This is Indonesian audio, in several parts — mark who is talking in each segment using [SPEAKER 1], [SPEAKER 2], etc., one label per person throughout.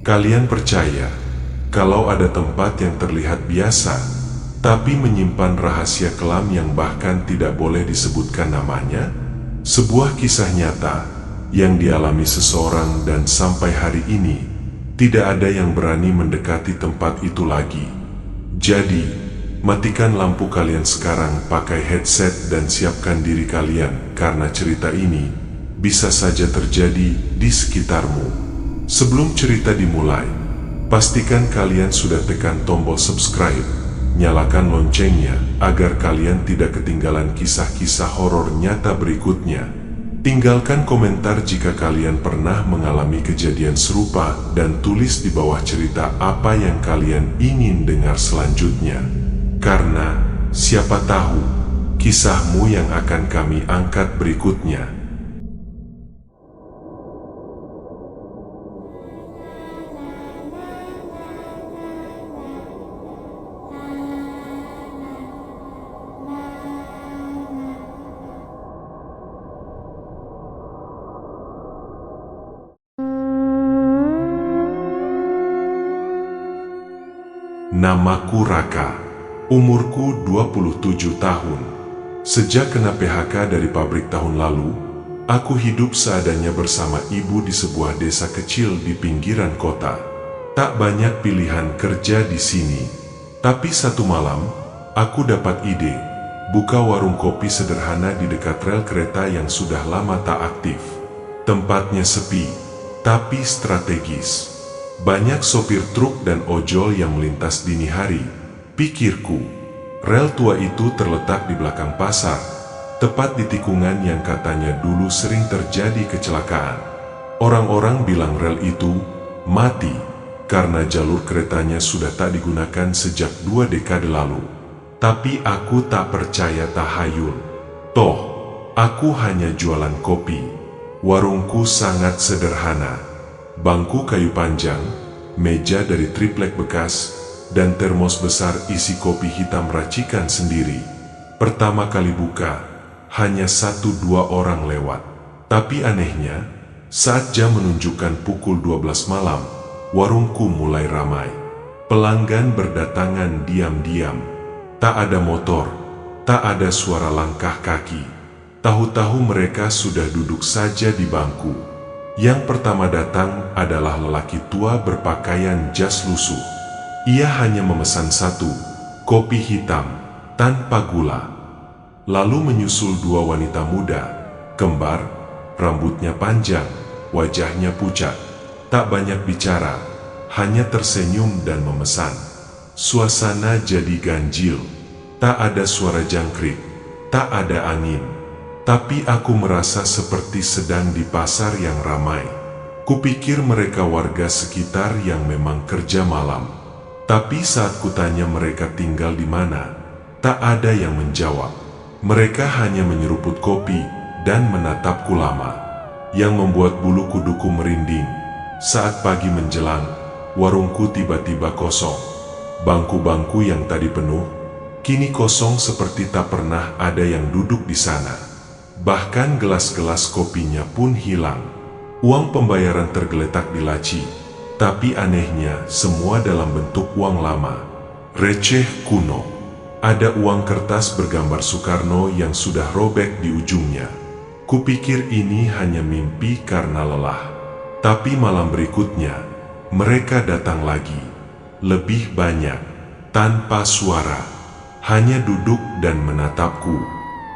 [SPEAKER 1] Kalian percaya kalau ada tempat yang terlihat biasa, tapi menyimpan rahasia kelam yang bahkan tidak boleh disebutkan namanya? Sebuah kisah nyata yang dialami seseorang dan sampai hari ini tidak ada yang berani mendekati tempat itu lagi. Jadi, matikan lampu kalian sekarang, pakai headset dan siapkan diri kalian karena cerita ini bisa saja terjadi di sekitarmu. Sebelum cerita dimulai, pastikan kalian sudah tekan tombol subscribe, nyalakan loncengnya agar kalian tidak ketinggalan kisah-kisah horor nyata berikutnya. Tinggalkan komentar jika kalian pernah mengalami kejadian serupa dan tulis di bawah cerita apa yang kalian ingin dengar selanjutnya. Karena siapa tahu kisahmu yang akan kami angkat berikutnya. Namaku Raka, umurku 27 tahun. Sejak kena PHK dari pabrik tahun lalu, aku hidup seadanya bersama ibu di sebuah desa kecil di pinggiran kota. Tak banyak pilihan kerja di sini, tapi satu malam, aku dapat ide, buka warung kopi sederhana di dekat rel kereta yang sudah lama tak aktif. Tempatnya sepi, tapi strategis. Banyak sopir truk dan ojol yang melintas dini hari. Pikirku, rel tua itu terletak di belakang pasar, tepat di tikungan yang katanya dulu sering terjadi kecelakaan. Orang-orang bilang rel itu mati karena jalur keretanya sudah tak digunakan sejak 2 dekade lalu. Tapi aku tak percaya tahayul. Toh, aku hanya jualan kopi. Warungku sangat sederhana. Bangku kayu panjang, meja dari triplek bekas, dan termos besar isi kopi hitam racikan sendiri. Pertama kali buka, hanya 1-2 orang lewat. Tapi anehnya, saat jam menunjukkan pukul 12 malam, warungku mulai ramai. Pelanggan berdatangan diam-diam. Tak ada motor, tak ada suara langkah kaki. Tahu-tahu mereka sudah duduk saja di bangku. Yang pertama datang adalah lelaki tua berpakaian jas lusuh. Ia hanya memesan 1 kopi hitam tanpa gula. Lalu menyusul 2 wanita muda, kembar, rambutnya panjang, wajahnya pucat. Tak banyak bicara, hanya tersenyum dan memesan. Suasana jadi ganjil. Tak ada suara jangkrik, tak ada angin. Tapi aku merasa seperti sedang di pasar yang ramai. Kupikir mereka warga sekitar yang memang kerja malam. Tapi saat kutanya mereka tinggal di mana, tak ada yang menjawab. Mereka hanya menyeruput kopi dan menatapku lama, yang membuat bulu kuduku merinding. Saat pagi menjelang, warungku tiba-tiba kosong. Bangku-bangku yang tadi penuh, kini kosong seperti tak pernah ada yang duduk di sana. Bahkan gelas-gelas kopinya pun hilang. Uang pembayaran tergeletak di laci, tapi anehnya semua dalam bentuk uang lama. Receh kuno. Ada uang kertas bergambar Soekarno yang sudah robek di ujungnya. Kupikir ini hanya mimpi karena lelah. Tapi malam berikutnya, mereka datang lagi. Lebih banyak, tanpa suara. Hanya duduk dan menatapku.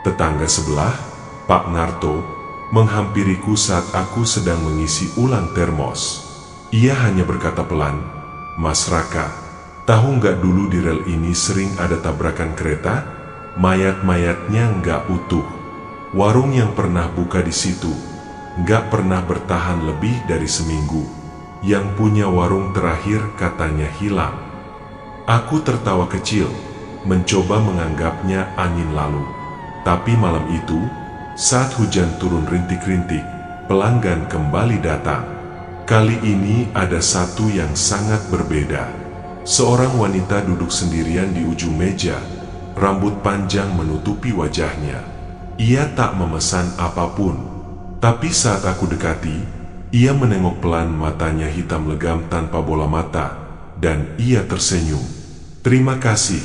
[SPEAKER 1] Tetangga sebelah, Pak Narto, menghampiriku saat aku sedang mengisi ulang termos. Ia hanya berkata pelan, "Mas Raka, tahu nggak dulu di rel ini sering ada tabrakan kereta? Mayat-mayatnya nggak utuh. Warung yang pernah buka di situ nggak pernah bertahan lebih dari seminggu. Yang punya warung terakhir katanya hilang." Aku tertawa kecil, mencoba menganggapnya angin lalu. Tapi malam itu, saat hujan turun rintik-rintik, pelanggan kembali datang. Kali ini ada satu yang sangat berbeda. Seorang wanita duduk sendirian di ujung meja, rambut panjang menutupi wajahnya. Ia tak memesan apapun, tapi saat aku dekati, Ia menengok pelan, matanya hitam legam tanpa bola mata, dan ia tersenyum. "Terima kasih,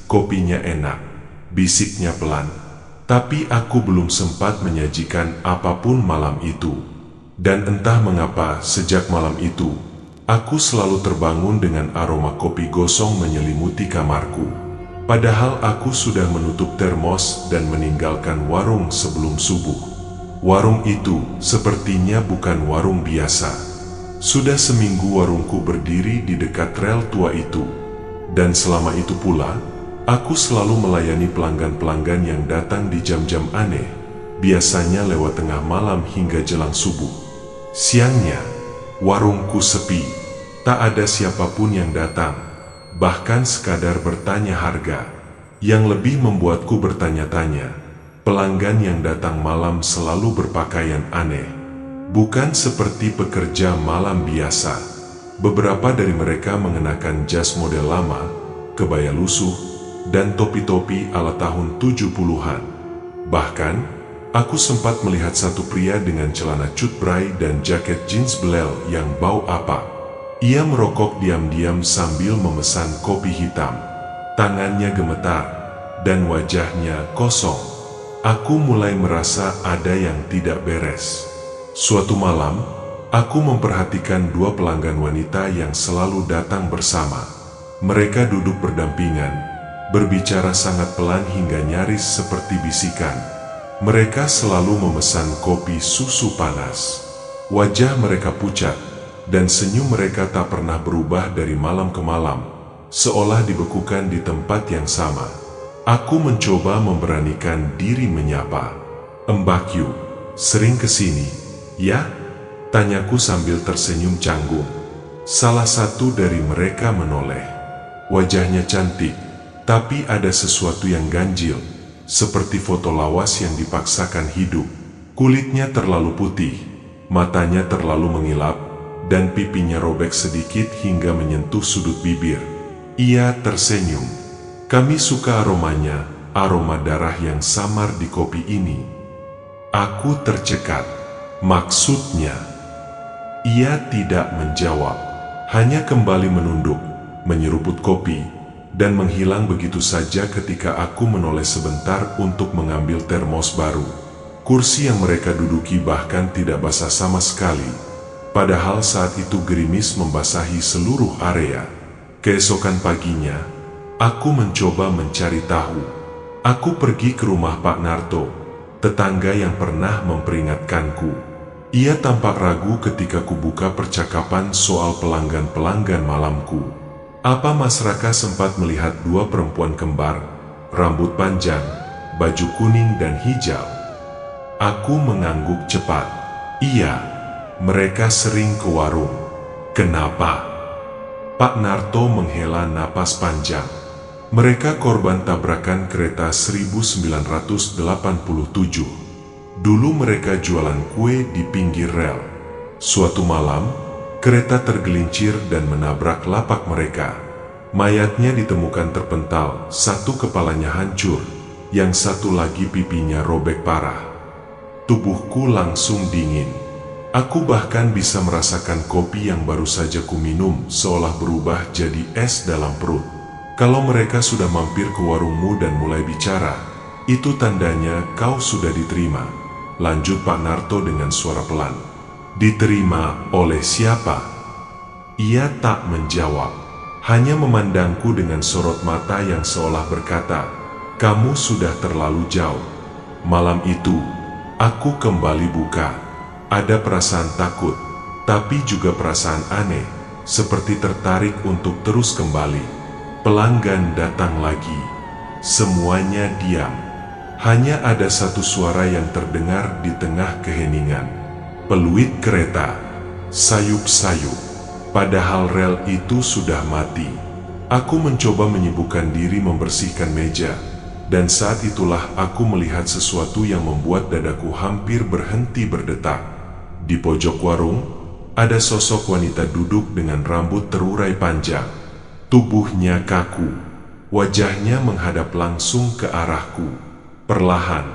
[SPEAKER 1] kopinya enak," bisiknya pelan. Tapi aku belum sempat menyajikan apapun malam itu. Dan entah mengapa sejak malam itu, aku selalu terbangun dengan aroma kopi gosong menyelimuti kamarku. Padahal aku sudah menutup termos dan meninggalkan warung sebelum subuh. Warung itu sepertinya bukan warung biasa. Sudah seminggu warungku berdiri di dekat rel tua itu. Dan selama itu pula, aku selalu melayani pelanggan-pelanggan yang datang di jam-jam aneh, biasanya lewat tengah malam hingga jelang subuh. Siangnya, warungku sepi, tak ada siapapun yang datang, bahkan sekadar bertanya harga. Yang lebih membuatku bertanya-tanya, pelanggan yang datang malam selalu berpakaian aneh, bukan seperti pekerja malam biasa. Beberapa dari mereka mengenakan jas model lama, kebaya lusuh, dan topi-topi ala tahun 70-an. Bahkan, aku sempat melihat satu pria dengan celana cutbray dan jaket jeans belel yang bau apak. Ia merokok diam-diam sambil memesan kopi hitam. Tangannya gemetar, dan wajahnya kosong. Aku mulai merasa ada yang tidak beres. Suatu malam, aku memperhatikan dua pelanggan wanita yang selalu datang bersama. Mereka duduk berdampingan, berbicara sangat pelan hingga nyaris seperti bisikan. Mereka selalu memesan kopi susu panas. Wajah mereka pucat, dan senyum mereka tak pernah berubah dari malam ke malam, seolah dibekukan di tempat yang sama. Aku mencoba memberanikan diri menyapa. "Mbak Yu, sering kesini, ya?" tanyaku sambil tersenyum canggung. Salah satu dari mereka menoleh. Wajahnya cantik, tapi ada sesuatu yang ganjil, seperti foto lawas yang dipaksakan hidup. Kulitnya terlalu putih, matanya terlalu mengilap, dan pipinya robek sedikit hingga menyentuh sudut bibir. Ia tersenyum. "Kami suka aromanya, aroma darah yang samar di kopi ini." Aku tercekat. Maksudnya? Ia tidak menjawab, hanya kembali menunduk, menyeruput kopi, dan menghilang begitu saja ketika aku menoleh sebentar untuk mengambil termos baru. Kursi yang mereka duduki bahkan tidak basah sama sekali, padahal saat itu gerimis membasahi seluruh area. Keesokan paginya, aku mencoba mencari tahu. Aku pergi ke rumah Pak Narto, tetangga yang pernah memperingatkanku. Ia tampak ragu ketika kubuka percakapan soal pelanggan-pelanggan malamku. Apa Mas Raka sempat melihat dua perempuan kembar, rambut panjang, baju kuning dan hijau? Aku mengangguk cepat. "Iya, mereka sering ke warung." "Kenapa?" Pak Narto menghela napas panjang. "Mereka korban tabrakan kereta 1987. Dulu mereka jualan kue di pinggir rel. Suatu malam, kereta tergelincir dan menabrak lapak mereka. Mayatnya ditemukan terpental, satu kepalanya hancur, yang satu lagi pipinya robek parah." Tubuhku langsung dingin. Aku bahkan bisa merasakan kopi yang baru saja kuminum seolah berubah jadi es dalam perut. "Kalau mereka sudah mampir ke warungmu dan mulai bicara, itu tandanya kau sudah diterima," lanjut Pak Narto dengan suara pelan. "Diterima oleh siapa?" Ia tak menjawab, hanya memandangku dengan sorot mata yang seolah berkata, "Kamu sudah terlalu jauh." Malam itu, aku kembali buka. Ada perasaan takut, tapi juga perasaan aneh, seperti tertarik untuk terus kembali. Pelanggan datang lagi. Semuanya diam. Hanya ada satu suara yang terdengar di tengah keheningan. Peluit kereta. Sayup-sayup. Padahal rel itu sudah mati. Aku mencoba menyibukkan diri membersihkan meja. Dan saat itulah aku melihat sesuatu yang membuat dadaku hampir berhenti berdetak. Di pojok warung, ada sosok wanita duduk dengan rambut terurai panjang. Tubuhnya kaku, wajahnya menghadap langsung ke arahku. Perlahan,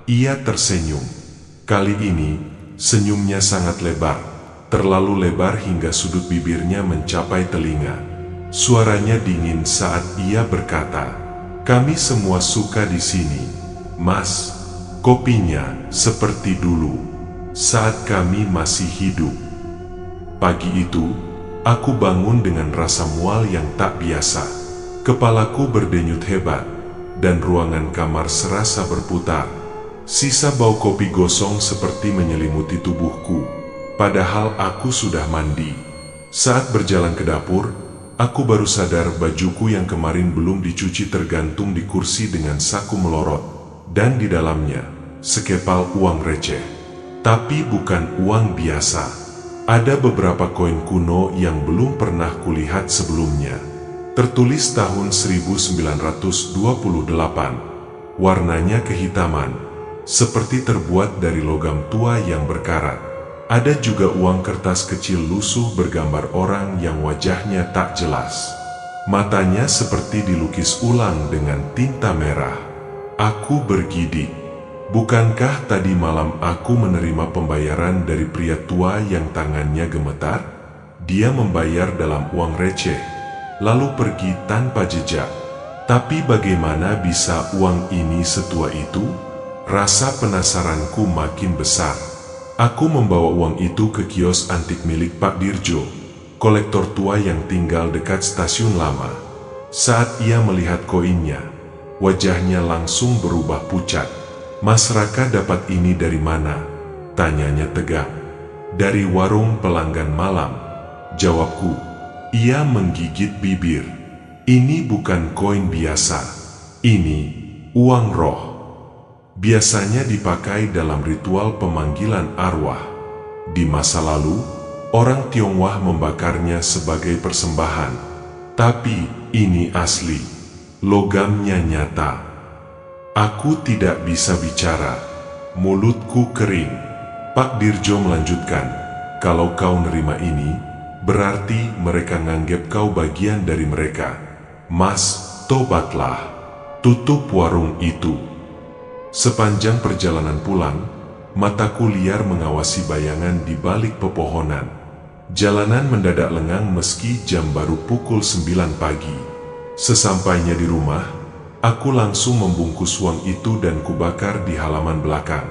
[SPEAKER 1] ia tersenyum. Kali ini, senyumnya sangat lebar, terlalu lebar hingga sudut bibirnya mencapai telinga. Suaranya dingin saat ia berkata, "Kami semua suka di sini, Mas. Kopinya seperti dulu, saat kami masih hidup." Pagi itu, aku bangun dengan rasa mual yang tak biasa. Kepalaku berdenyut hebat, dan ruangan kamar serasa berputar. Sisa bau kopi gosong seperti menyelimuti tubuhku. Padahal aku sudah mandi. Saat berjalan ke dapur, aku baru sadar bajuku yang kemarin belum dicuci tergantung di kursi dengan saku melorot, dan di dalamnya sekepal uang receh. Tapi bukan uang biasa. Ada beberapa koin kuno yang belum pernah kulihat sebelumnya. Tertulis tahun 1928. Warnanya kehitaman, seperti terbuat dari logam tua yang berkarat. Ada juga uang kertas kecil lusuh bergambar orang yang wajahnya tak jelas. Matanya seperti dilukis ulang dengan tinta merah. Aku bergidik. Bukankah tadi malam aku menerima pembayaran dari pria tua yang tangannya gemetar? Dia membayar dalam uang receh, lalu pergi tanpa jejak. Tapi bagaimana bisa uang ini setua itu? Rasa penasaranku makin besar. Aku membawa uang itu ke kios antik milik Pak Dirjo, kolektor tua yang tinggal dekat stasiun lama. Saat ia melihat koinnya, wajahnya langsung berubah pucat. "Mas Raka dapat ini dari mana?" tanyanya tegang. "Dari warung pelanggan malam," jawabku. Ia menggigit bibir. "Ini bukan koin biasa. Ini uang roh. Biasanya dipakai dalam ritual pemanggilan arwah. Di masa lalu, orang Tionghoa membakarnya sebagai persembahan. Tapi ini asli. Logamnya nyata." Aku tidak bisa bicara. Mulutku kering. Pak Dirjo melanjutkan, "Kalau kau nerima ini, berarti mereka nganggep kau bagian dari mereka. Mas, tobatlah. Tutup warung itu." Sepanjang perjalanan pulang, mataku liar mengawasi bayangan di balik pepohonan. Jalanan mendadak lengang meski jam baru pukul 9 pagi. Sesampainya di rumah, aku langsung membungkus uang itu dan kubakar di halaman belakang.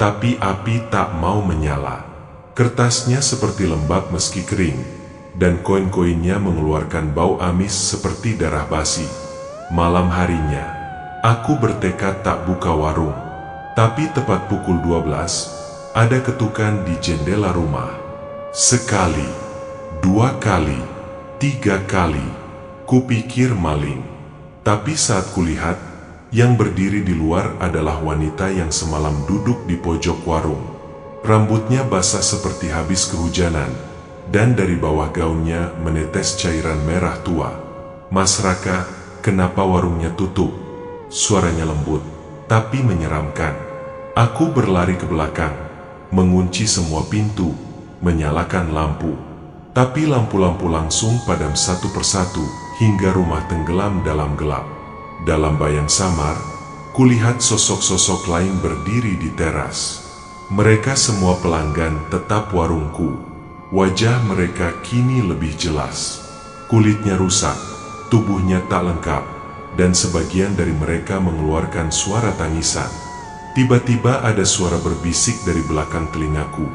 [SPEAKER 1] Tapi api tak mau menyala. Kertasnya seperti lembab meski kering, dan koin-koinnya mengeluarkan bau amis seperti darah basi. Malam harinya, aku bertekad tak buka warung. Tapi tepat pukul 12, ada ketukan di jendela rumah. Sekali, 2 kali, 3 kali, kupikir maling. Tapi saat kulihat, yang berdiri di luar adalah wanita yang semalam duduk di pojok warung. Rambutnya basah seperti habis kehujanan, dan dari bawah gaunnya menetes cairan merah tua. "Mas Raka, kenapa warungnya tutup?" Suaranya lembut, tapi menyeramkan. Aku berlari ke belakang, mengunci semua pintu, menyalakan lampu. Tapi lampu-lampu langsung padam satu persatu, hingga rumah tenggelam dalam gelap. Dalam bayang samar, kulihat sosok-sosok lain berdiri di teras. Mereka semua pelanggan tetap warungku. Wajah mereka kini lebih jelas. Kulitnya rusak, tubuhnya tak lengkap, dan sebagian dari mereka mengeluarkan suara tangisan. Tiba-tiba ada suara berbisik dari belakang telingaku.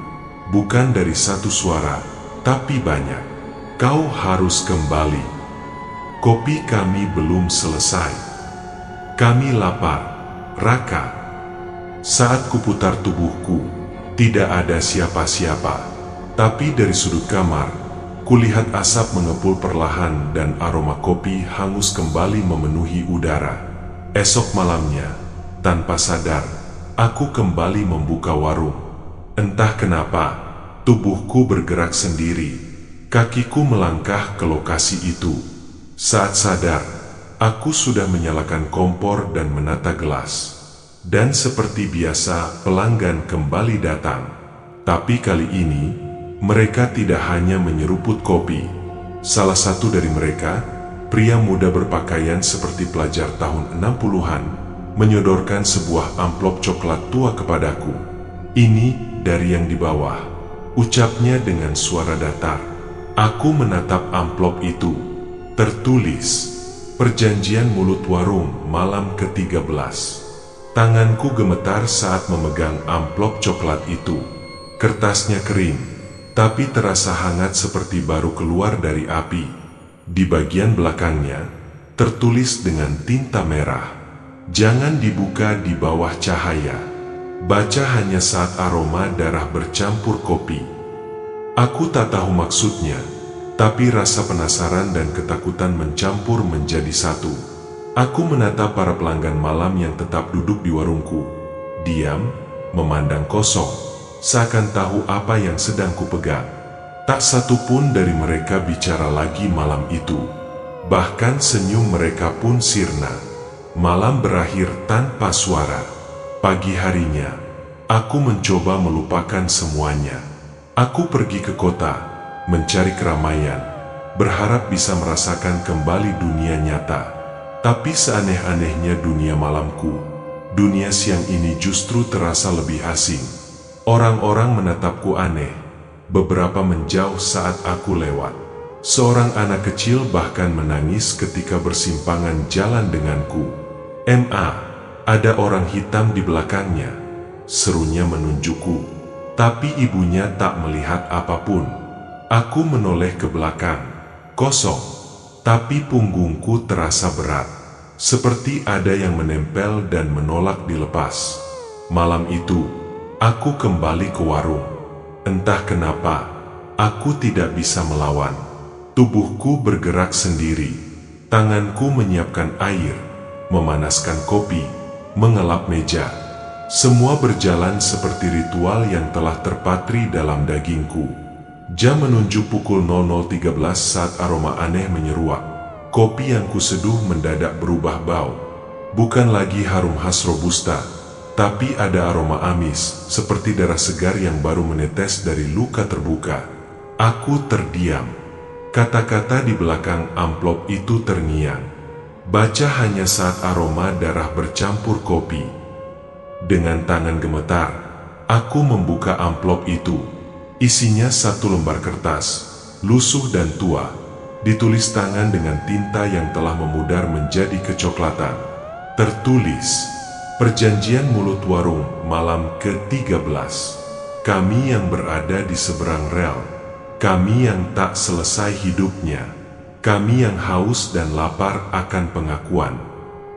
[SPEAKER 1] Bukan dari satu suara, tapi banyak. "Kau harus kembali. Kopi kami belum selesai. Kami lapar, Raka." Saat kuputar tubuhku, tidak ada siapa-siapa. Tapi dari sudut kamar, kulihat asap mengepul perlahan dan aroma kopi hangus kembali memenuhi udara. Esok malamnya, tanpa sadar, aku kembali membuka warung. Entah kenapa, tubuhku bergerak sendiri. Kakiku melangkah ke lokasi itu. Saat sadar, aku sudah menyalakan kompor dan menata gelas. Dan seperti biasa, pelanggan kembali datang. Tapi kali ini, mereka tidak hanya menyeruput kopi. Salah satu dari mereka, pria muda berpakaian seperti pelajar tahun 60-an, menyodorkan sebuah amplop coklat tua kepadaku. "Ini dari yang di bawah." ucapnya dengan suara datar. Aku menatap amplop itu. Tertulis, Perjanjian Mulut Warung malam ke-13. Tanganku gemetar saat memegang amplop coklat itu. Kertasnya kering, tapi terasa hangat seperti baru keluar dari api. Di bagian belakangnya, tertulis dengan tinta merah, "Jangan dibuka di bawah cahaya. Baca hanya saat aroma darah bercampur kopi." Aku tak tahu maksudnya, tapi rasa penasaran dan ketakutan mencampur menjadi satu. Aku menatap para pelanggan malam yang tetap duduk di warungku, diam, memandang kosong, seakan tahu apa yang sedang kupegang. Tak satu pun dari mereka bicara lagi malam itu. Bahkan senyum mereka pun sirna. Malam berakhir tanpa suara. Pagi harinya, aku mencoba melupakan semuanya. Aku pergi ke kota, mencari keramaian, berharap bisa merasakan kembali dunia nyata. Tapi seaneh-anehnya dunia malamku, dunia siang ini justru terasa lebih asing. Orang-orang menatapku aneh, beberapa menjauh saat aku lewat. Seorang anak kecil bahkan menangis ketika bersimpangan jalan denganku. Ada orang hitam di belakangnya," serunya menunjukku. Tapi ibunya tak melihat apapun. Aku menoleh ke belakang. Kosong. Tapi punggungku terasa berat. Seperti ada yang menempel dan menolak dilepas. Malam itu, aku kembali ke warung. Entah kenapa, aku tidak bisa melawan. Tubuhku bergerak sendiri. Tanganku menyiapkan air, memanaskan kopi, mengelap meja. Semua berjalan seperti ritual yang telah terpatri dalam dagingku. Jam menunjuk pukul 00.13 saat aroma aneh menyeruak. Kopi yang kuseduh mendadak berubah bau. Bukan lagi harum khas Robusta, tapi ada aroma amis, seperti darah segar yang baru menetes dari luka terbuka. Aku terdiam. Kata-kata di belakang amplop itu terngiang. Baca hanya saat aroma darah bercampur kopi. Dengan tangan gemetar, aku membuka amplop itu. Isinya satu lembar kertas, lusuh dan tua, ditulis tangan dengan tinta yang telah memudar menjadi kecoklatan. Tertulis, Perjanjian Mulut Warung malam ke-13. Kami yang berada di seberang rel, kami yang tak selesai hidupnya, kami yang haus dan lapar akan pengakuan,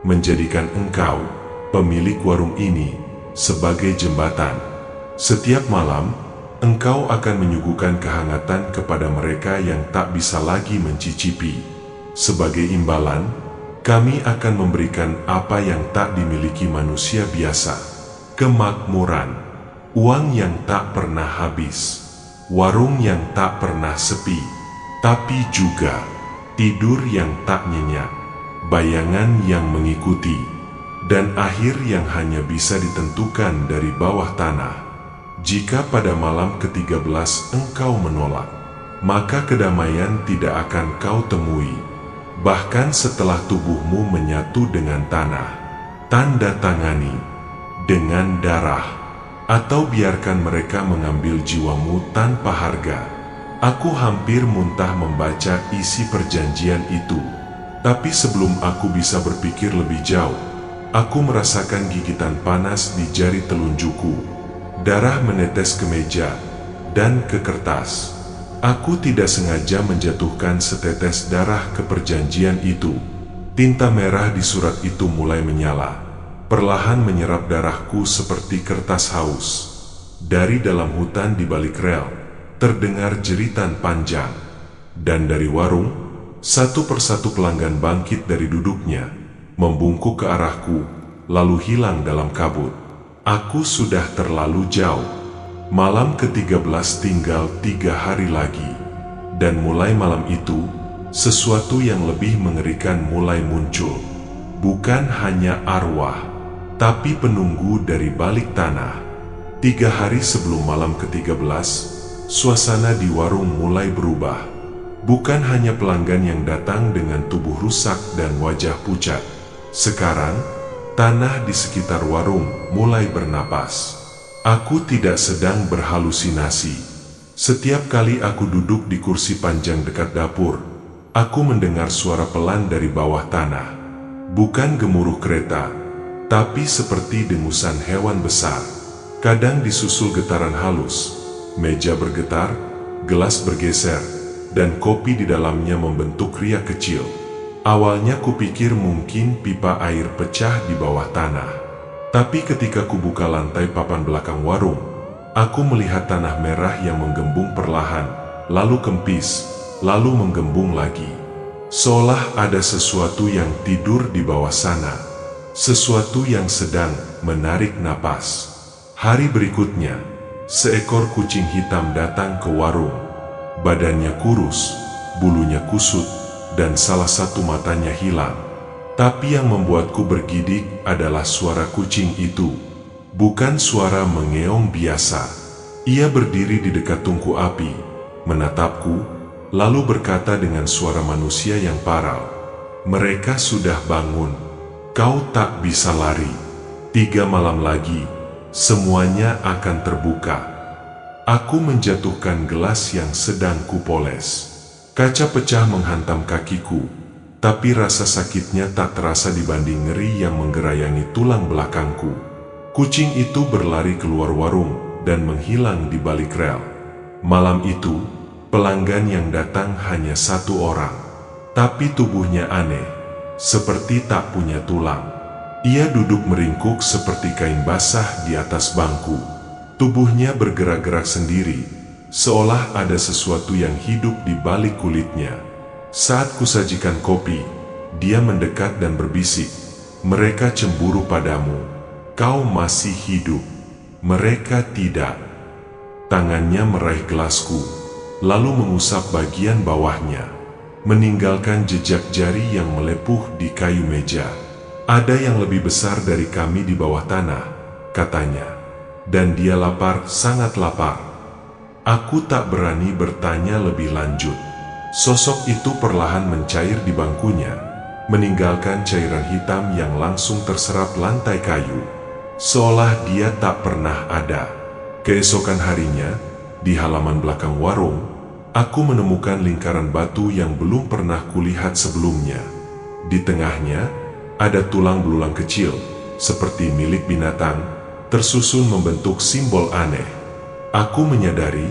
[SPEAKER 1] menjadikan engkau, pemilik warung ini, sebagai jembatan. Setiap malam, engkau akan menyuguhkan kehangatan kepada mereka yang tak bisa lagi mencicipi. Sebagai imbalan, kami akan memberikan apa yang tak dimiliki manusia biasa: kemakmuran, uang yang tak pernah habis, warung yang tak pernah sepi, tapi juga tidur yang tak nyenyak, bayangan yang mengikuti, dan akhir yang hanya bisa ditentukan dari bawah tanah. Jika pada malam ke-13 engkau menolak, maka kedamaian tidak akan kau temui. Bahkan setelah tubuhmu menyatu dengan tanah, tanda tangani dengan darah, atau biarkan mereka mengambil jiwamu tanpa harga. Aku hampir muntah membaca isi perjanjian itu. Tapi sebelum aku bisa berpikir lebih jauh, aku merasakan gigitan panas di jari telunjukku. Darah menetes ke meja dan ke kertas. Aku tidak sengaja menjatuhkan setetes darah ke perjanjian itu. Tinta merah di surat itu mulai menyala, perlahan menyerap darahku seperti kertas haus. Dari dalam hutan di balik rel, terdengar jeritan panjang. Dan dari warung, satu persatu pelanggan bangkit dari duduknya, membungkuk ke arahku, lalu hilang dalam kabut. Aku sudah terlalu jauh. Malam ke-13 tinggal 3 hari lagi. Dan mulai malam itu, sesuatu yang lebih mengerikan mulai muncul. Bukan hanya arwah, tapi penunggu dari balik tanah. 3 hari sebelum malam ke-13, suasana di warung mulai berubah. Bukan hanya pelanggan yang datang dengan tubuh rusak dan wajah pucat. Sekarang, tanah di sekitar warung mulai bernapas. Aku tidak sedang berhalusinasi. Setiap kali aku duduk di kursi panjang dekat dapur, aku mendengar suara pelan dari bawah tanah. Bukan gemuruh kereta, tapi seperti dengusan hewan besar. Kadang disusul getaran halus, meja bergetar, gelas bergeser, dan kopi di dalamnya membentuk riak kecil. Awalnya kupikir mungkin pipa air pecah di bawah tanah. Tapi ketika kubuka lantai papan belakang warung, aku melihat tanah merah yang menggembung perlahan, lalu kempis, lalu menggembung lagi. Seolah ada sesuatu yang tidur di bawah sana. Sesuatu yang sedang menarik napas. Hari berikutnya, seekor kucing hitam datang ke warung. Badannya kurus, bulunya kusut, dan salah satu matanya hilang. Tapi yang membuatku bergidik adalah suara kucing itu. Bukan suara mengeong biasa. Ia berdiri di dekat tungku api, menatapku, lalu berkata dengan suara manusia yang parau, "Mereka sudah bangun. Kau tak bisa lari. 3 malam lagi, semuanya akan terbuka." Aku menjatuhkan gelas yang sedang kupoles. Kaca pecah menghantam kakiku, tapi rasa sakitnya tak terasa dibanding ngeri yang menggerayangi tulang belakangku. Kucing itu berlari keluar warung dan menghilang di balik rel. Malam itu, pelanggan yang datang hanya 1 orang, tapi tubuhnya aneh, seperti tak punya tulang. Ia duduk meringkuk seperti kain basah di atas bangku. Tubuhnya bergerak-gerak sendiri, seolah ada sesuatu yang hidup di balik kulitnya. Saat kusajikan kopi, dia mendekat dan berbisik, "Mereka cemburu padamu. Kau masih hidup. Mereka tidak." Tangannya meraih gelasku, lalu mengusap bagian bawahnya, meninggalkan jejak jari yang melepuh di kayu meja. "Ada yang lebih besar dari kami di bawah tanah," katanya. "Dan dia lapar, sangat lapar." Aku tak berani bertanya lebih lanjut. Sosok itu perlahan mencair di bangkunya, meninggalkan cairan hitam yang langsung terserap lantai kayu, seolah dia tak pernah ada. Keesokan harinya, di halaman belakang warung, aku menemukan lingkaran batu yang belum pernah kulihat sebelumnya. Di tengahnya, ada tulang belulang kecil, seperti milik binatang, tersusun membentuk simbol aneh. Aku menyadari,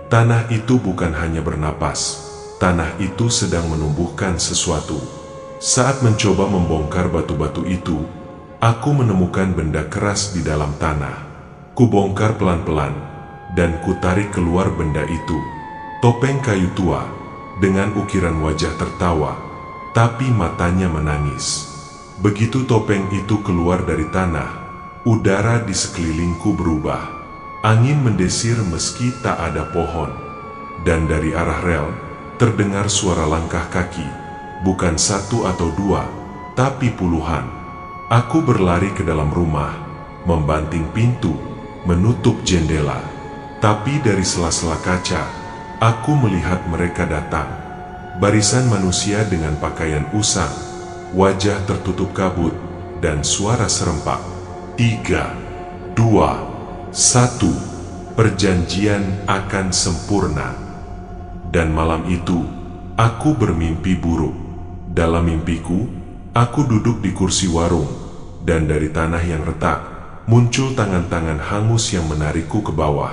[SPEAKER 1] tanah itu bukan hanya bernapas, tanah itu sedang menumbuhkan sesuatu. Saat mencoba membongkar batu-batu itu, aku menemukan benda keras di dalam tanah. Kubongkar pelan-pelan, dan kutarik keluar benda itu. Topeng kayu tua, dengan ukiran wajah tertawa, tapi matanya menangis. Begitu topeng itu keluar dari tanah, udara di sekelilingku berubah. Angin mendesir meski tak ada pohon, dan dari arah rel terdengar suara langkah kaki, bukan 1 atau 2, tapi puluhan. Aku berlari ke dalam rumah, membanting pintu, menutup jendela, tapi dari sela-sela kaca, aku melihat mereka datang. Barisan manusia dengan pakaian usang, wajah tertutup kabut, dan suara serempak. 3, 2, 1, perjanjian akan sempurna. Dan malam itu, aku bermimpi buruk. Dalam mimpiku, aku duduk di kursi warung, dan dari tanah yang retak, muncul tangan-tangan hangus yang menarikku ke bawah.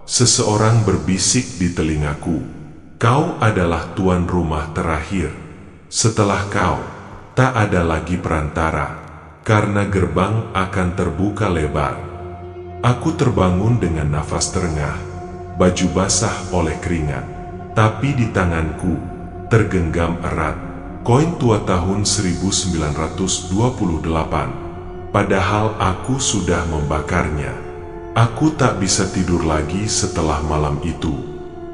[SPEAKER 1] Seseorang berbisik di telingaku, "Kau adalah tuan rumah terakhir. Setelah kau, tak ada lagi perantara, karena gerbang akan terbuka lebar." Aku terbangun dengan nafas terengah, baju basah oleh keringat, tapi di tanganku tergenggam erat koin tua tahun 1928. Padahal aku sudah membakarnya. Aku tak bisa tidur lagi setelah malam itu.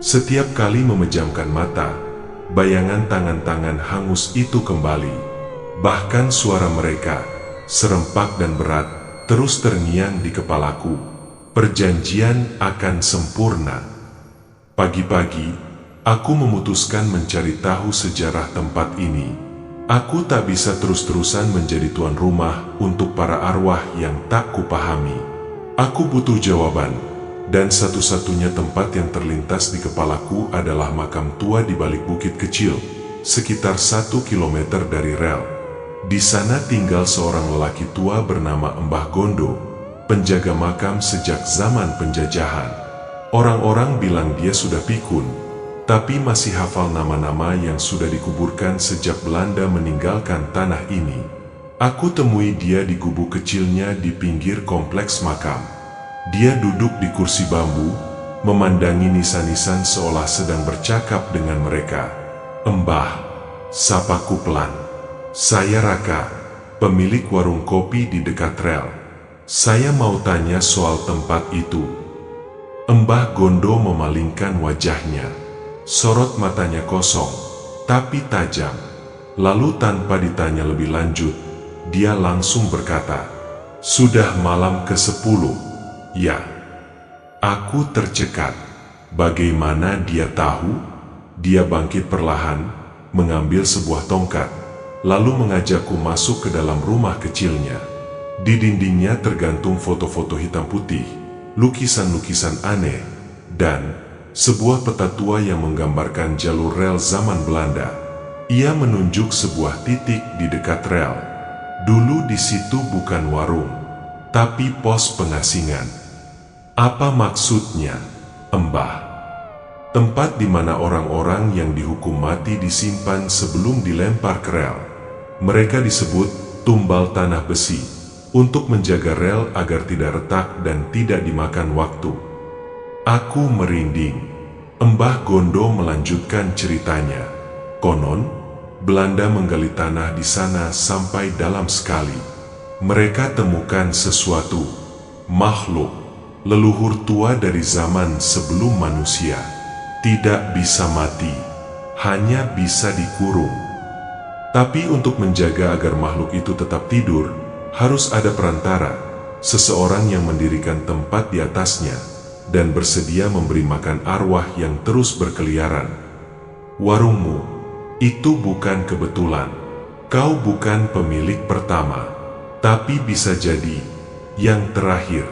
[SPEAKER 1] Setiap kali memejamkan mata, bayangan tangan-tangan hangus itu kembali. Bahkan suara mereka, serempak dan berat, terus terngiang di kepalaku. Perjanjian akan sempurna. Pagi-pagi, aku memutuskan mencari tahu sejarah tempat ini. Aku tak bisa terus-terusan menjadi tuan rumah untuk para arwah yang tak kupahami. Aku butuh jawaban, dan satu-satunya tempat yang terlintas di kepalaku adalah makam tua di balik bukit kecil, sekitar 1 kilometer dari rel. Di sana tinggal seorang lelaki tua bernama Mbah Gondo, penjaga makam sejak zaman penjajahan. Orang-orang bilang dia sudah pikun, tapi masih hafal nama-nama yang sudah dikuburkan sejak Belanda meninggalkan tanah ini. Aku temui dia di gubuk kecilnya di pinggir kompleks makam. Dia duduk di kursi bambu, memandangi nisan-nisan seolah sedang bercakap dengan mereka. "Mbah," sapaku pelan. "Saya Raka, pemilik warung kopi di dekat rel. Saya mau tanya soal tempat itu." Mbah Gondo memalingkan wajahnya. Sorot matanya kosong, tapi tajam. Lalu tanpa ditanya lebih lanjut, dia langsung berkata, "Sudah malam ke-10. Ya." Aku tercekat. Bagaimana dia tahu? Dia bangkit perlahan, mengambil sebuah tongkat, lalu mengajakku masuk ke dalam rumah kecilnya. Di dindingnya tergantung foto-foto hitam putih, lukisan-lukisan aneh, dan sebuah peta tua yang menggambarkan jalur rel zaman Belanda. Ia menunjuk sebuah titik di dekat rel. Dulu di situ bukan warung, tapi pos pengasingan. "Apa maksudnya, Mbah?" "Tempat di mana orang-orang yang dihukum mati disimpan sebelum dilempar ke rel. Mereka disebut tumbal tanah besi, untuk menjaga rel agar tidak retak dan tidak dimakan waktu." Aku merinding. Mbah Gondo melanjutkan ceritanya. Konon, Belanda menggali tanah di sana sampai dalam sekali. Mereka temukan sesuatu, makhluk, leluhur tua dari zaman sebelum manusia. Tidak bisa mati, hanya bisa dikurung. Tapi untuk menjaga agar makhluk itu tetap tidur, harus ada perantara, seseorang yang mendirikan tempat di atasnya, dan bersedia memberi makan arwah yang terus berkeliaran. Warungmu, itu bukan kebetulan. Kau bukan pemilik pertama, tapi bisa jadi yang terakhir.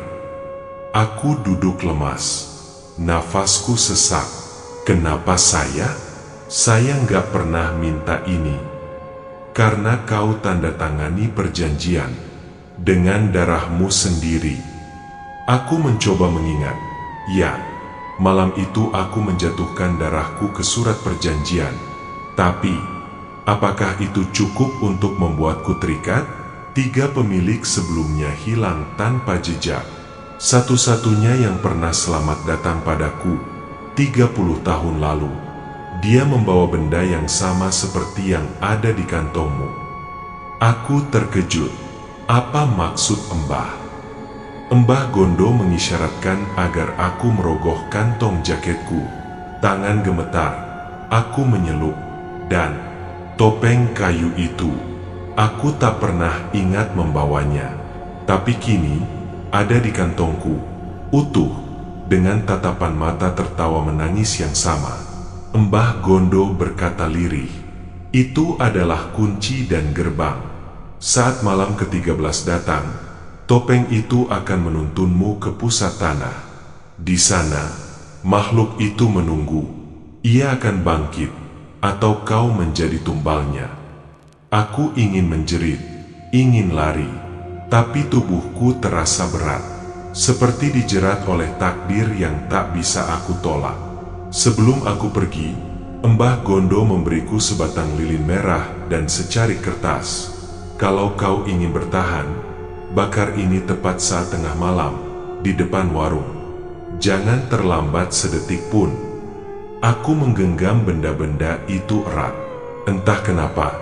[SPEAKER 1] Aku duduk lemas. Nafasku sesak. Kenapa saya? Saya nggak pernah minta ini. Karena kau tanda tangani perjanjian dengan darahmu sendiri. Aku mencoba mengingat. Ya, malam itu aku menjatuhkan darahku ke surat perjanjian. Tapi, apakah itu cukup untuk membuatku terikat? 3 pemilik sebelumnya hilang tanpa jejak. Satu-satunya yang pernah selamat datang padaku 30 tahun lalu. Dia membawa benda yang sama seperti yang ada di kantongmu. Aku terkejut. Apa maksud Mbah? Mbah Gondo mengisyaratkan agar aku merogoh kantong jaketku. Tangan gemetar. Aku menyelup. Dan topeng kayu itu, aku tak pernah ingat membawanya. Tapi kini ada di kantongku, utuh, dengan tatapan mata tertawa menangis yang sama. Mbah Gondo berkata lirih, "Itu adalah kunci dan gerbang. Saat malam ke-13 datang, topeng itu akan menuntunmu ke pusat tanah. Di sana, makhluk itu menunggu. Ia akan bangkit, atau kau menjadi tumbalnya." Aku ingin menjerit, ingin lari, tapi tubuhku terasa berat, seperti dijerat oleh takdir yang tak bisa aku tolak. Sebelum aku pergi, Mbah Gondo memberiku sebatang lilin merah dan secari kertas. "Kalau kau ingin bertahan, bakar ini tepat saat tengah malam, di depan warung. Jangan terlambat sedetik pun." Aku menggenggam benda-benda itu erat. Entah kenapa,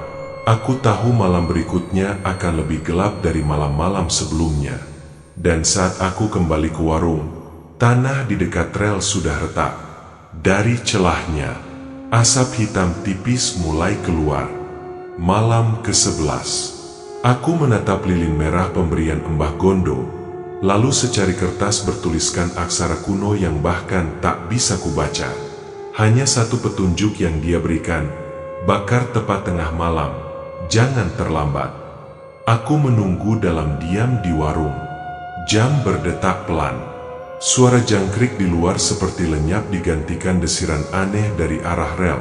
[SPEAKER 1] aku tahu malam berikutnya akan lebih gelap dari malam-malam sebelumnya. Dan saat aku kembali ke warung, tanah di dekat rel sudah retak. Dari celahnya, asap hitam tipis mulai keluar. Malam ke-11. Aku menatap lilin merah pemberian Mbah Gondo, lalu secari kertas bertuliskan aksara kuno yang bahkan tak bisa kubaca. Hanya satu petunjuk yang dia berikan, bakar tepat tengah malam. Jangan terlambat. Aku menunggu dalam diam di warung. Jam berdetak pelan. Suara jangkrik di luar seperti lenyap digantikan desiran aneh dari arah rel,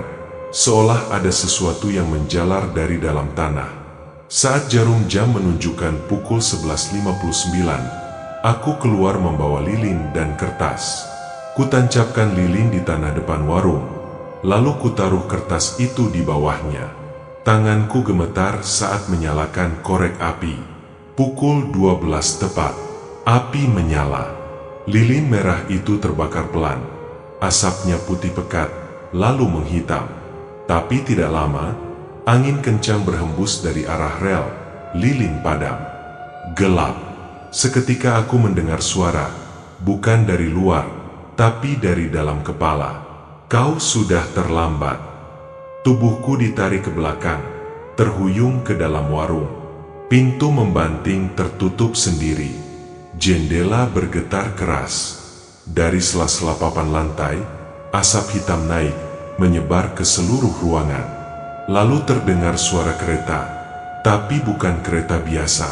[SPEAKER 1] seolah ada sesuatu yang menjalar dari dalam tanah. Saat jarum jam menunjukkan pukul 11.59, aku keluar membawa lilin dan kertas. Kutancapkan lilin di tanah depan warung, lalu kutaruh kertas itu di bawahnya. Tanganku gemetar saat menyalakan korek api. Pukul 12 tepat, api menyala. Lilin merah itu terbakar pelan. Asapnya putih pekat, lalu menghitam. Tapi tidak lama, angin kencang berhembus dari arah rel. Lilin padam. Gelap. Seketika aku mendengar suara, bukan dari luar, tapi dari dalam kepala. Kau sudah terlambat. Tubuhku ditarik ke belakang, terhuyung ke dalam warung. Pintu membanting tertutup sendiri. Jendela bergetar keras. Dari sela-sela papan lantai, asap hitam naik, menyebar ke seluruh ruangan. Lalu terdengar suara kereta, tapi bukan kereta biasa.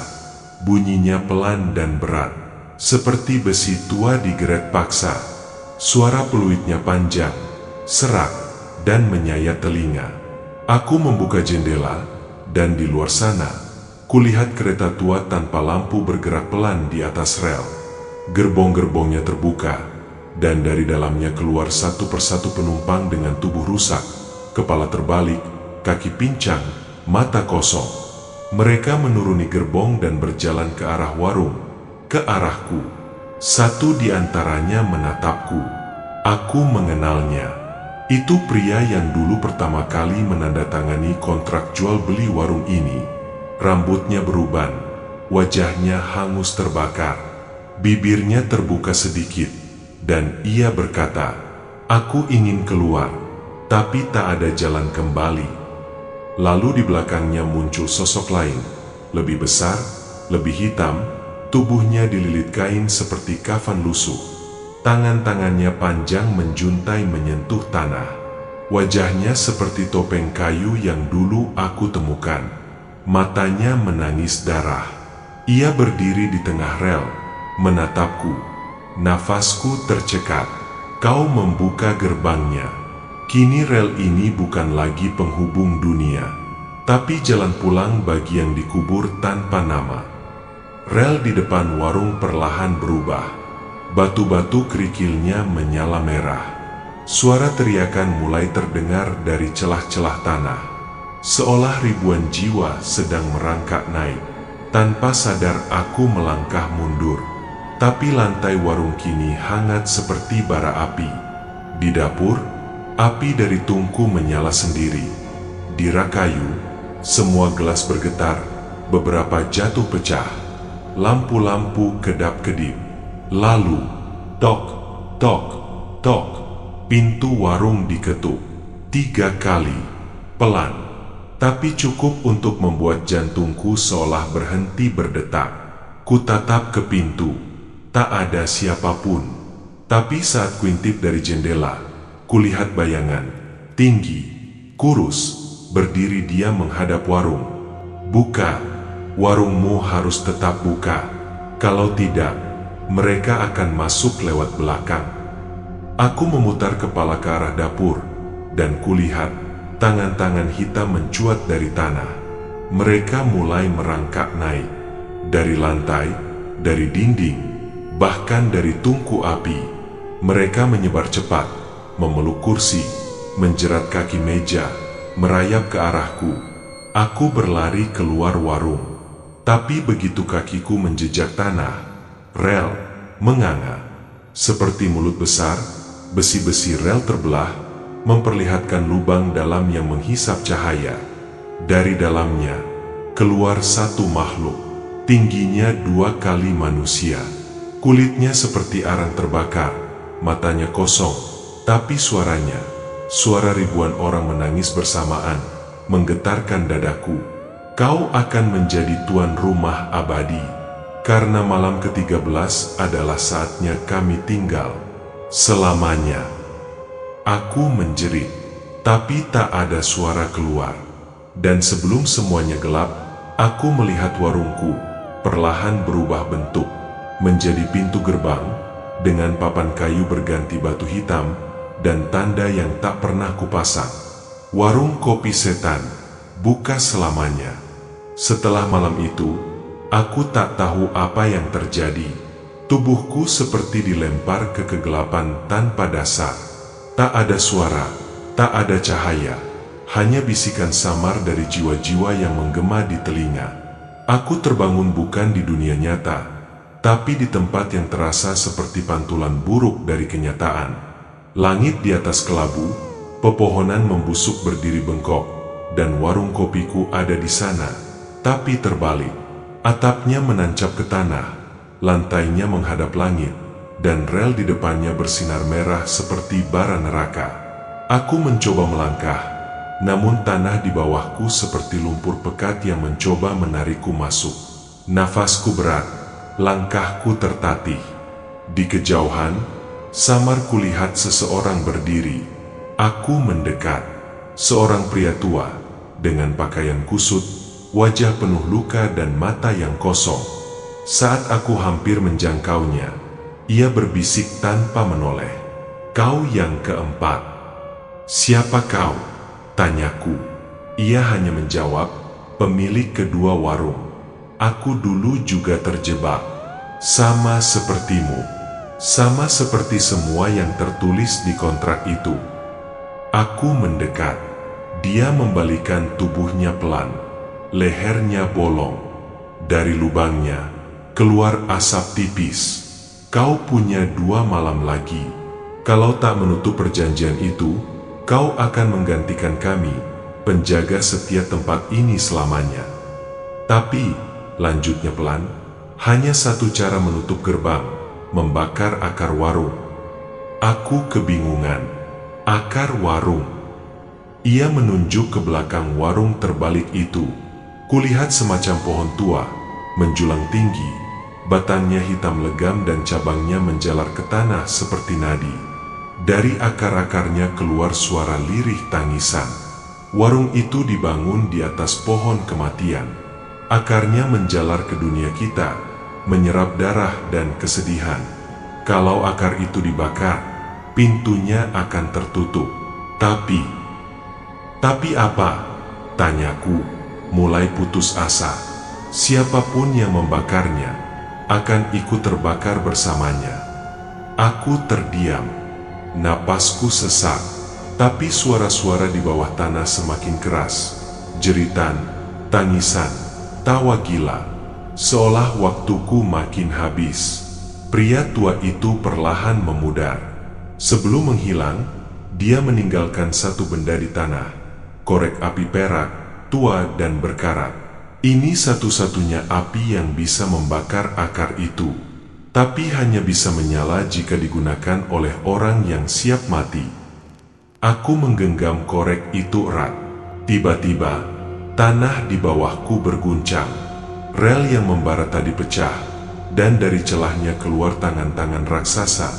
[SPEAKER 1] Bunyinya pelan dan berat, seperti besi tua digeret paksa. Suara peluitnya panjang, serak, dan menyayat telinga. Aku membuka jendela, dan di luar sana, kulihat kereta tua tanpa lampu bergerak pelan di atas rel. Gerbong-gerbongnya terbuka, dan dari dalamnya keluar satu persatu penumpang dengan tubuh rusak, kepala terbalik, kaki pincang, mata kosong. Mereka menuruni gerbong dan berjalan ke arah warung, ke arahku. Satu di antaranya menatapku. Aku mengenalnya. Itu pria yang dulu pertama kali menandatangani kontrak jual beli warung ini. Rambutnya beruban, wajahnya hangus terbakar, bibirnya terbuka sedikit, dan ia berkata, "Aku ingin keluar, tapi tak ada jalan kembali." Lalu di belakangnya muncul sosok lain, lebih besar, lebih hitam, tubuhnya dililit kain seperti kafan lusuh. Tangan-tangannya panjang menjuntai menyentuh tanah. Wajahnya seperti topeng kayu yang dulu aku temukan. Matanya menangis darah. Ia berdiri di tengah rel, menatapku. Nafasku tercekat. Kau membuka gerbangnya. Kini rel ini bukan lagi penghubung dunia, tapi jalan pulang bagi yang dikubur tanpa nama. Rel di depan warung perlahan berubah. Batu-batu kerikilnya menyala merah. Suara teriakan mulai terdengar dari celah-celah tanah. Seolah ribuan jiwa sedang merangkak naik. Tanpa sadar aku melangkah mundur. Tapi lantai warung kini hangat seperti bara api. Di dapur, api dari tungku menyala sendiri. Di rak kayu, semua gelas bergetar, beberapa jatuh pecah. Lampu-lampu kedap-kedip. Lalu, tok, tok, tok. Pintu warung diketuk 3 kali, pelan. Tapi cukup untuk membuat jantungku seolah berhenti berdetak. Kutatap ke pintu, tak ada siapapun. Tapi saat kuintip dari jendela, kulihat bayangan, tinggi, kurus, berdiri dia menghadap warung. "Buka, warungmu harus tetap buka. Kalau tidak, mereka akan masuk lewat belakang." Aku memutar kepala ke arah dapur, dan kulihat tangan-tangan hitam mencuat dari tanah. Mereka mulai merangkak naik. Dari lantai, dari dinding, bahkan dari tungku api. Mereka menyebar cepat, memeluk kursi, menjerat kaki meja, merayap ke arahku. Aku berlari keluar warung. Tapi begitu kakiku menjejak tanah, rel menganga. Seperti mulut besar, besi-besi rel terbelah, memperlihatkan lubang dalam yang menghisap cahaya. Dari dalamnya, keluar satu makhluk, tingginya 2 kali manusia. Kulitnya seperti arang terbakar, matanya kosong, tapi suaranya, suara ribuan orang menangis bersamaan, menggetarkan dadaku. "Kau akan menjadi tuan rumah abadi, karena malam ke-13 adalah saatnya kami tinggal selamanya." Aku menjerit, tapi tak ada suara keluar. Dan sebelum semuanya gelap, aku melihat warungku perlahan berubah bentuk, menjadi pintu gerbang, dengan papan kayu berganti batu hitam, dan tanda yang tak pernah kupasang. Warung kopi setan, buka selamanya. Setelah malam itu, aku tak tahu apa yang terjadi. Tubuhku seperti dilempar ke kegelapan tanpa dasar. Tak ada suara, tak ada cahaya, hanya bisikan samar dari jiwa-jiwa yang menggema di telinga. Aku terbangun bukan di dunia nyata, tapi di tempat yang terasa seperti pantulan buruk dari kenyataan. Langit di atas kelabu, pepohonan membusuk berdiri bengkok, dan warung kopiku ada di sana, tapi terbalik. Atapnya menancap ke tanah, lantainya menghadap langit, dan rel di depannya bersinar merah seperti bara neraka. Aku mencoba melangkah, namun tanah di bawahku seperti lumpur pekat yang mencoba menarikku masuk. Nafasku berat, langkahku tertatih. Di kejauhan, samar kulihat seseorang berdiri. Aku mendekat. Seorang pria tua, dengan pakaian kusut, wajah penuh luka dan mata yang kosong. Saat aku hampir menjangkaunya, ia berbisik tanpa menoleh. "Kau yang keempat." "Siapa kau?" tanyaku. Ia hanya menjawab, "Pemilik kedua warung. Aku dulu juga terjebak. Sama sepertimu. Sama seperti semua yang tertulis di kontrak itu." Aku mendekat. Dia membalikan tubuhnya pelan. Lehernya bolong. Dari lubangnya keluar asap tipis. "Kau punya 2 malam lagi. Kalau tak menutup perjanjian itu, kau akan menggantikan kami, penjaga setia tempat ini selamanya. Tapi," lanjutnya pelan, "hanya satu cara menutup gerbang, membakar akar warung." Aku kebingungan. Akar warung? Ia menunjuk ke belakang warung terbalik itu. Kulihat semacam pohon tua, menjulang tinggi, batangnya hitam legam dan cabangnya menjalar ke tanah seperti nadi. Dari akar-akarnya keluar suara lirih tangisan. Warung itu dibangun di atas pohon kematian. Akarnya menjalar ke dunia kita, menyerap darah dan kesedihan. Kalau akar itu dibakar, pintunya akan tertutup. Tapi apa? Tanyaku, mulai putus asa. Siapapun yang membakarnya akan ikut terbakar bersamanya. Aku terdiam. Napasku sesak, tapi suara-suara di bawah tanah semakin keras. Jeritan, tangisan, tawa gila. Seolah waktuku makin habis. Pria tua itu perlahan memudar. Sebelum menghilang, dia meninggalkan satu benda di tanah. Korek api perak, tua dan berkarat. Ini satu-satunya api yang bisa membakar akar itu. Tapi hanya bisa menyala jika digunakan oleh orang yang siap mati. Aku menggenggam korek itu erat. Tiba-tiba, tanah di bawahku berguncang. Rel yang membara tadi pecah, dan dari celahnya keluar tangan-tangan raksasa,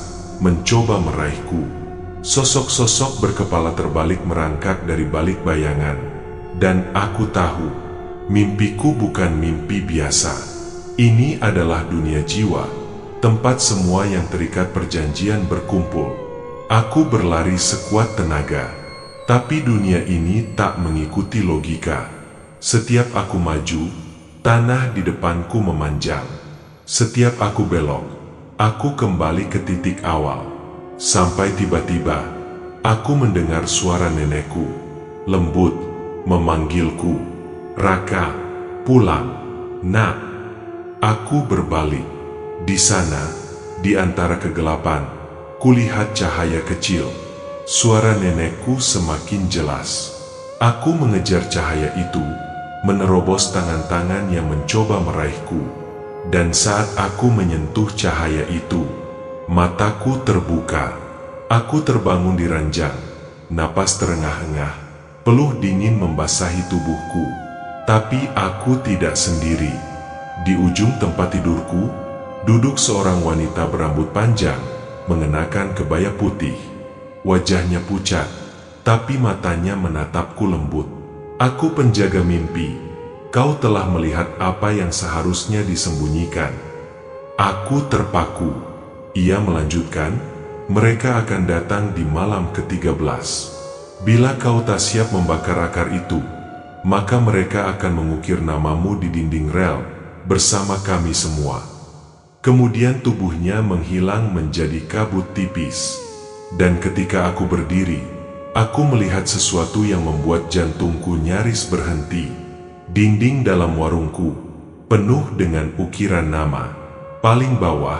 [SPEAKER 1] mencoba meraihku. Sosok-sosok berkepala terbalik merangkak dari balik bayangan. Dan aku tahu, mimpiku bukan mimpi biasa. Ini adalah dunia jiwa. Tempat semua yang terikat perjanjian berkumpul. Aku berlari sekuat tenaga, tapi dunia ini tak mengikuti logika. Setiap aku maju, tanah di depanku memanjang. Setiap aku belok, aku kembali ke titik awal. Sampai tiba-tiba, aku mendengar suara nenekku, lembut, memanggilku, "Raka, pulang, nak." Aku berbalik. Di sana, di antara kegelapan, kulihat cahaya kecil. Suara nenekku semakin jelas. Aku mengejar cahaya itu, menerobos tangan-tangan yang mencoba meraihku. Dan saat aku menyentuh cahaya itu, mataku terbuka. Aku terbangun di ranjang, napas terengah-engah, peluh dingin membasahi tubuhku. Tapi aku tidak sendiri. Di ujung tempat tidurku, duduk seorang wanita berambut panjang, mengenakan kebaya putih. Wajahnya pucat, tapi matanya menatapku lembut. "Aku penjaga mimpi. Kau telah melihat apa yang seharusnya disembunyikan." Aku terpaku. Ia melanjutkan, mereka akan datang di malam ke-13. Bila kau tak siap membakar akar itu, maka mereka akan mengukir namamu di dinding rel bersama kami semua. Kemudian tubuhnya menghilang menjadi kabut tipis. Dan ketika aku berdiri, aku melihat sesuatu yang membuat jantungku nyaris berhenti. Dinding dalam warungku penuh dengan ukiran nama. Paling bawah,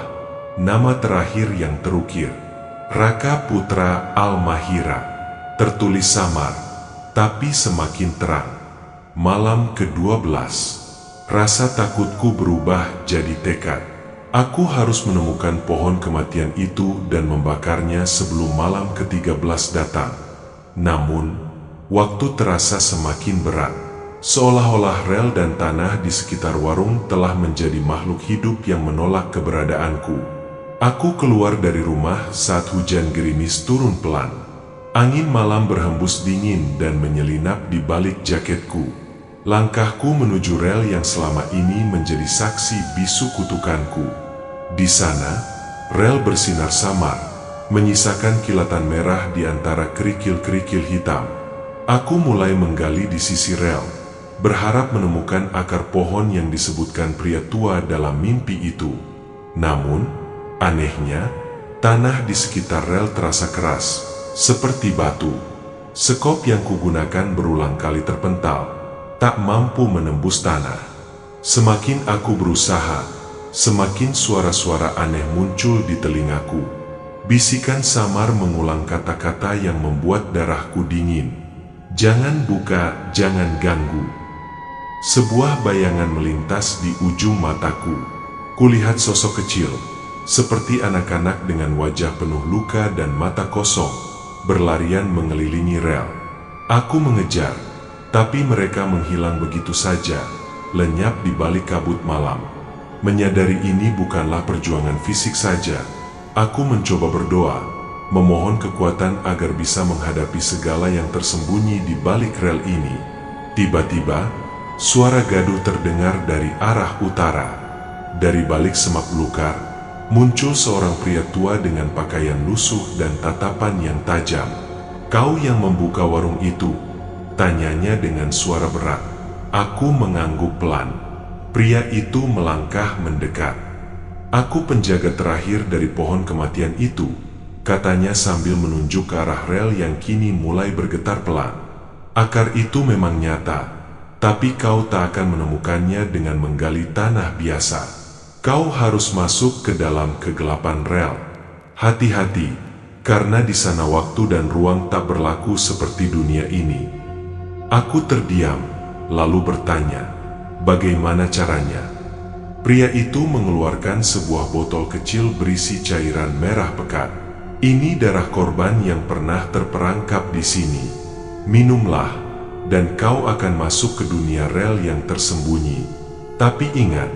[SPEAKER 1] nama terakhir yang terukir, Raka Putra Al-Mahira, tertulis samar, tapi semakin terang. Malam ke-12, rasa takutku berubah jadi tekad. Aku harus menemukan pohon kematian itu dan membakarnya sebelum malam ke-13 datang. Namun, waktu terasa semakin berat. Seolah-olah rel dan tanah di sekitar warung telah menjadi makhluk hidup yang menolak keberadaanku. Aku keluar dari rumah saat hujan gerimis turun pelan. Angin malam berhembus dingin dan menyelinap di balik jaketku. Langkahku menuju rel yang selama ini menjadi saksi bisu kutukanku. Di sana, rel bersinar samar, menyisakan kilatan merah di antara kerikil-kerikil hitam. Aku mulai menggali di sisi rel, berharap menemukan akar pohon yang disebutkan pria tua dalam mimpi itu. Namun, anehnya, tanah di sekitar rel terasa keras, seperti batu. Sekop yang kugunakan berulang kali terpental, tak mampu menembus tanah. Semakin aku berusaha, semakin suara-suara aneh muncul di telingaku. Bisikan samar mengulang kata-kata yang membuat darahku dingin. Jangan buka, jangan ganggu. Sebuah bayangan melintas di ujung mataku. Kulihat sosok kecil, seperti anak-anak dengan wajah penuh luka dan mata kosong, berlarian mengelilingi rel. Aku mengejar, tapi mereka menghilang begitu saja, lenyap di balik kabut malam. Menyadari ini bukanlah perjuangan fisik saja, aku mencoba berdoa, memohon kekuatan agar bisa menghadapi segala yang tersembunyi di balik rel ini. Tiba-tiba, suara gaduh terdengar dari arah utara. Dari balik semak belukar, muncul seorang pria tua dengan pakaian lusuh dan tatapan yang tajam. "Kau yang membuka warung itu?" tanyanya dengan suara berat. Aku mengangguk pelan. Pria itu melangkah mendekat. "Aku penjaga terakhir dari pohon kematian itu," katanya sambil menunjuk ke arah rel yang kini mulai bergetar pelan. "Akar itu memang nyata, tapi kau tak akan menemukannya dengan menggali tanah biasa. Kau harus masuk ke dalam kegelapan rel. Hati-hati, karena di sana waktu dan ruang tak berlaku seperti dunia ini." Aku terdiam, lalu bertanya, "Bagaimana caranya?" Pria itu mengeluarkan sebuah botol kecil berisi cairan merah pekat. "Ini darah korban yang pernah terperangkap di sini. Minumlah, dan kau akan masuk ke dunia rel yang tersembunyi. Tapi ingat,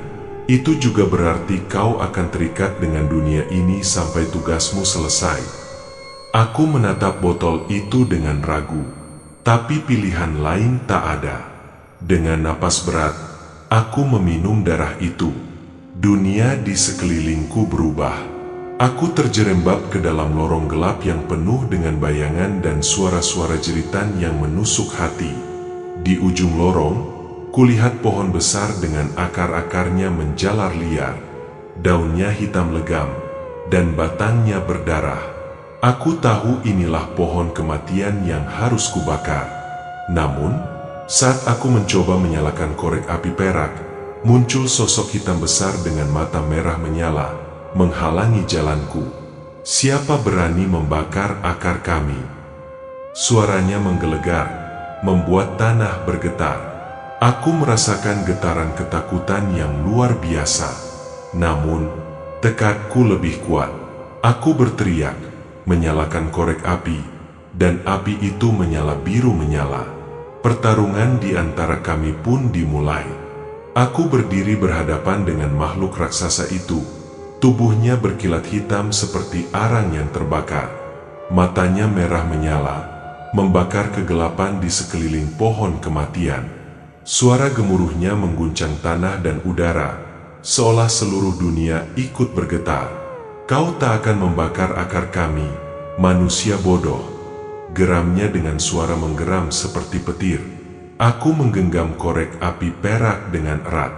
[SPEAKER 1] itu juga berarti kau akan terikat dengan dunia ini sampai tugasmu selesai." Aku menatap botol itu dengan ragu, tapi pilihan lain tak ada. Dengan napas berat, aku meminum darah itu. Dunia di sekelilingku berubah. Aku terjerembab ke dalam lorong gelap yang penuh dengan bayangan dan suara-suara jeritan yang menusuk hati. Di ujung lorong, kulihat pohon besar dengan akar-akarnya menjalar liar. Daunnya hitam legam, dan batangnya berdarah. Aku tahu inilah pohon kematian yang harus kubakar. Namun, saat aku mencoba menyalakan korek api perak, muncul sosok hitam besar dengan mata merah menyala, menghalangi jalanku. "Siapa berani membakar akar kami?" Suaranya menggelegar, membuat tanah bergetar. Aku merasakan getaran ketakutan yang luar biasa. Namun, tekadku lebih kuat. Aku berteriak, menyalakan korek api, dan api itu menyala biru menyala. Pertarungan di antara kami pun dimulai. Aku berdiri berhadapan dengan makhluk raksasa itu. Tubuhnya berkilat hitam seperti arang yang terbakar. Matanya merah menyala, membakar kegelapan di sekeliling pohon kematian. Suara gemuruhnya mengguncang tanah dan udara, seolah seluruh dunia ikut bergetar. Kau tak akan membakar akar kami, manusia bodoh. Geramnya dengan suara menggeram seperti petir. Aku menggenggam korek api perak dengan erat.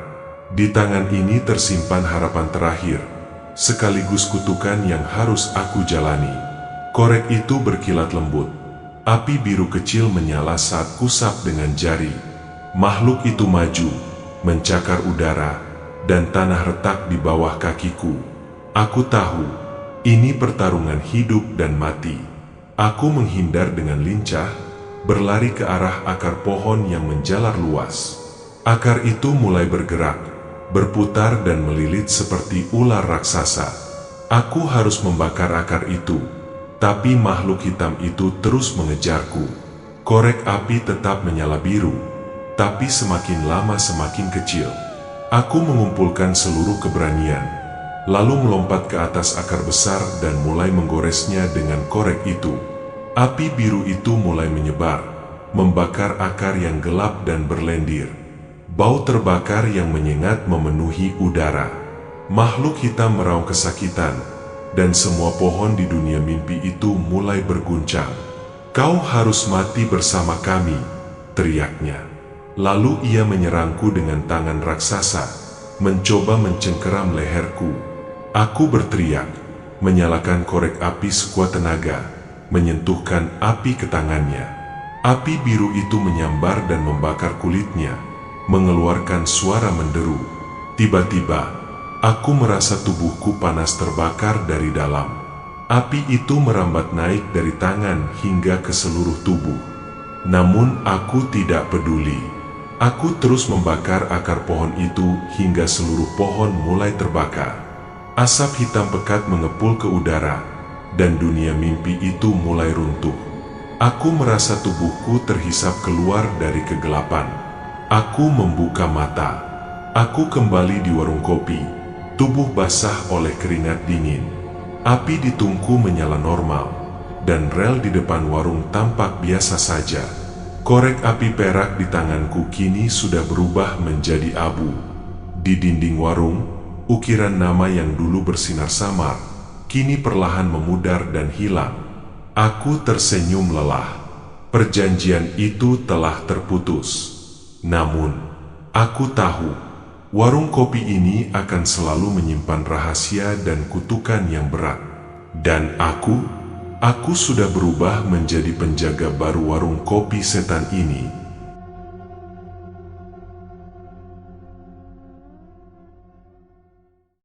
[SPEAKER 1] Di tangan ini tersimpan harapan terakhir, sekaligus kutukan yang harus aku jalani. Korek itu berkilat lembut. Api biru kecil menyala saat kusap dengan jari. Makhluk itu maju, mencakar udara, dan tanah retak di bawah kakiku. Aku tahu, ini pertarungan hidup dan mati. Aku menghindar dengan lincah, berlari ke arah akar pohon yang menjalar luas. Akar itu mulai bergerak, berputar dan melilit seperti ular raksasa. Aku harus membakar akar itu, tapi makhluk hitam itu terus mengejarku. Korek api tetap menyala biru, tapi semakin lama semakin kecil. Aku mengumpulkan seluruh keberanian, lalu melompat ke atas akar besar dan mulai menggoresnya dengan korek itu. Api biru itu mulai menyebar, membakar akar yang gelap dan berlendir. Bau terbakar yang menyengat memenuhi udara. Makhluk hitam meraung kesakitan, dan semua pohon di dunia mimpi itu mulai berguncang. Kau harus mati bersama kami, teriaknya. Lalu ia menyerangku dengan tangan raksasa, mencoba mencengkeram leherku. Aku berteriak, menyalakan korek api sekuat tenaga, menyentuhkan api ke tangannya. Api biru itu menyambar dan membakar kulitnya, mengeluarkan suara menderu. Tiba-tiba, aku merasa tubuhku panas terbakar dari dalam. Api itu merambat naik dari tangan hingga ke seluruh tubuh. Namun aku tidak peduli. Aku terus membakar akar pohon itu hingga seluruh pohon mulai terbakar. Asap hitam pekat mengepul ke udara, dan dunia mimpi itu mulai runtuh. Aku merasa tubuhku terhisap keluar dari kegelapan. Aku membuka mata. Aku kembali di warung kopi, tubuh basah oleh keringat dingin. Api di tungku menyala normal, dan rel di depan warung tampak biasa saja. Korek api perak di tanganku kini sudah berubah menjadi abu. Di dinding warung, ukiran nama yang dulu bersinar samar, kini perlahan memudar dan hilang. Aku tersenyum lelah. Perjanjian itu telah terputus. Namun, aku tahu, warung kopi ini akan selalu menyimpan rahasia dan kutukan yang berat. Dan aku sudah berubah menjadi penjaga baru warung kopi setan ini.